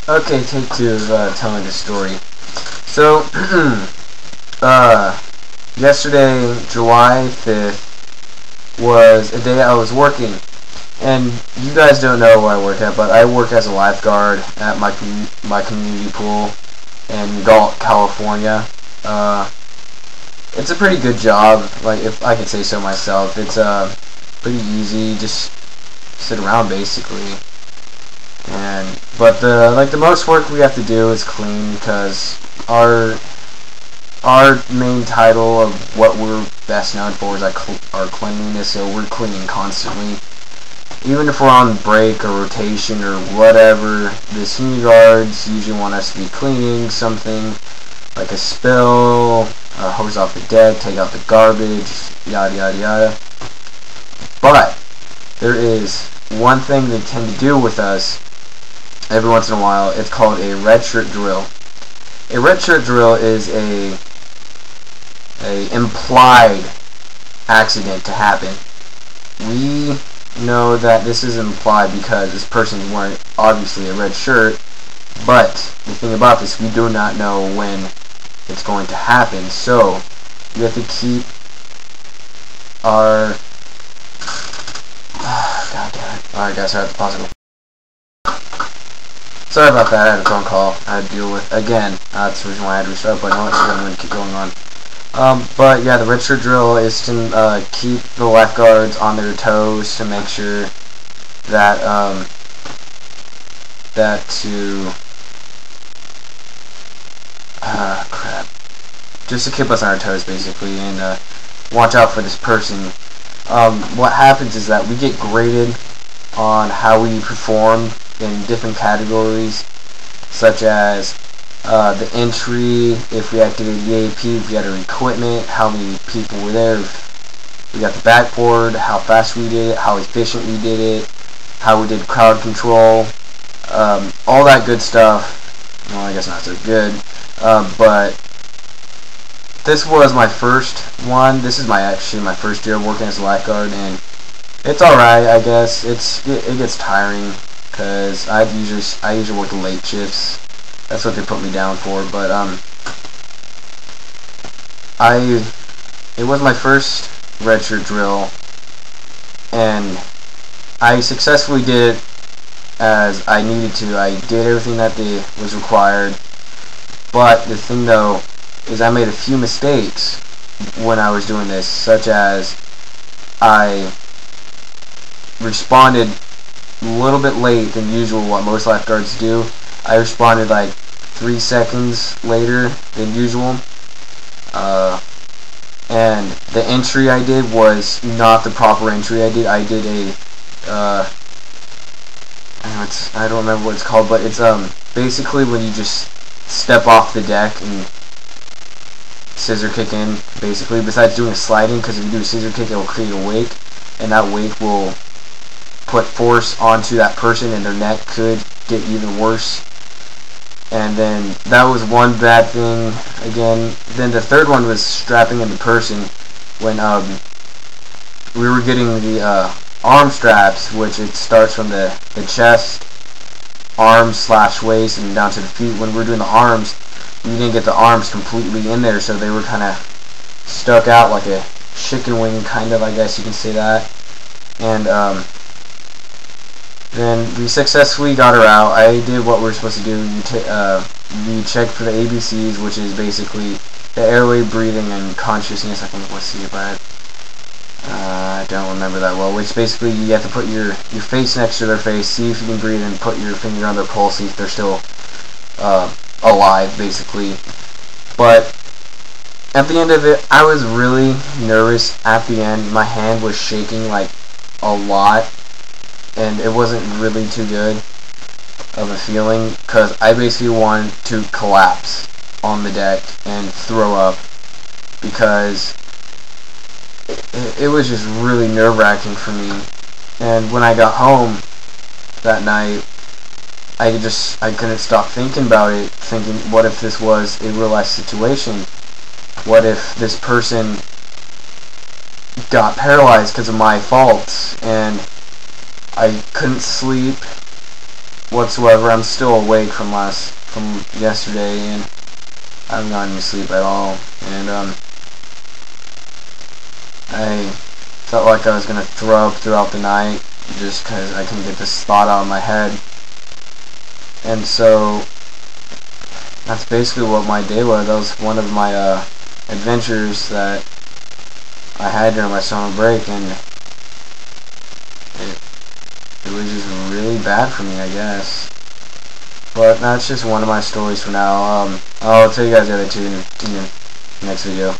Okay, take two of telling the story. So, yesterday, July 5th, was a day I was working. And you guys don't know where I work at, but I work as a lifeguard at my community pool in Galt, California. It's a pretty good job, like if I can say so myself. It's pretty easy, just sit around basically. But the most work we have to do is clean, because our main title of what we're best known for is our cleanliness. So we're cleaning constantly, even if we're on break or rotation or whatever. The senior guards usually want us to be cleaning something like a spill, hose off the deck, take out the garbage, yada yada yada. But there is one thing they tend to do with us every once in a while. It's called a red shirt drill. A red shirt drill is a implied accident to happen. We know that this is implied because this person is wearing obviously a red shirt, but the thing about this, we do not know when it's going to happen. So we have to keep our God damn it. Alright guys, I have to pause it. Sorry about that, I had a phone call I had to deal with. Again, that's the reason why I had to restart, but no, I'm going to keep going on. But yeah, the red shirt drill is to keep the lifeguards on their toes, to make sure that, crap. Just to keep us on our toes, basically, and watch out for this person. What happens is that we get graded on how we perform in different categories, such as the entry, if we activated the AP, if we had our equipment, how many people were there, if we got the backboard, how fast we did it, how efficient we did it, how we did crowd control, all that good stuff. Well, I guess not so good, but this was my first one. This is actually my first year working as a lifeguard, and it's alright, I guess. It gets tiring, because I usually work the late shifts. That's what they put me down for. But it was my first red shirt drill, and I successfully did it as I needed to. I did everything that was required. But the thing though is I made a few mistakes when I was doing this, such as I responded a little bit late than usual, what most lifeguards do. I responded like 3 seconds later than usual. And the entry I did was not the proper entry I did. I did I don't remember what it's called, but it's basically when you just step off the deck and scissor kick in, basically, besides doing a sliding, because if you do a scissor kick, it will create a wake, and that wake will put force onto that person, and their neck could get even worse. And then that was one bad thing. Again, then the third one was strapping in the person when we were getting the arm straps, which it starts from the chest, arms / waist, and down to the feet. When we were doing the arms, we didn't get the arms completely in there, so they were kind of stuck out like a chicken wing, kind of, I guess you can say that. And then we successfully got her out. I did what we were supposed to do. We checked for the ABCs, which is basically the airway, breathing, and consciousness. I think, let's see if I don't remember that well. Which basically you have to put your face next to their face, see if you can breathe, and put your finger on their pulse, see if they're still alive, basically. But at the end of it, I was really nervous at the end. My hand was shaking like a lot, and it wasn't really too good of a feeling, because I basically wanted to collapse on the deck and throw up, because it was just really nerve-wracking for me. And when I got home that night, I couldn't stop thinking about it, thinking, what if this was a real-life situation? What if this person got paralyzed because of my fault, and I couldn't sleep, whatsoever. I'm still awake from yesterday, and I haven't gotten any sleep at all. And I felt like I was gonna throw up throughout the night, just because I couldn't get this thought out of my head. And so that's basically what my day was. That was one of my adventures that I had during my summer break, and it was just really bad for me, I guess. But that's just one of my stories for now. I'll tell you guys the other two in the next video.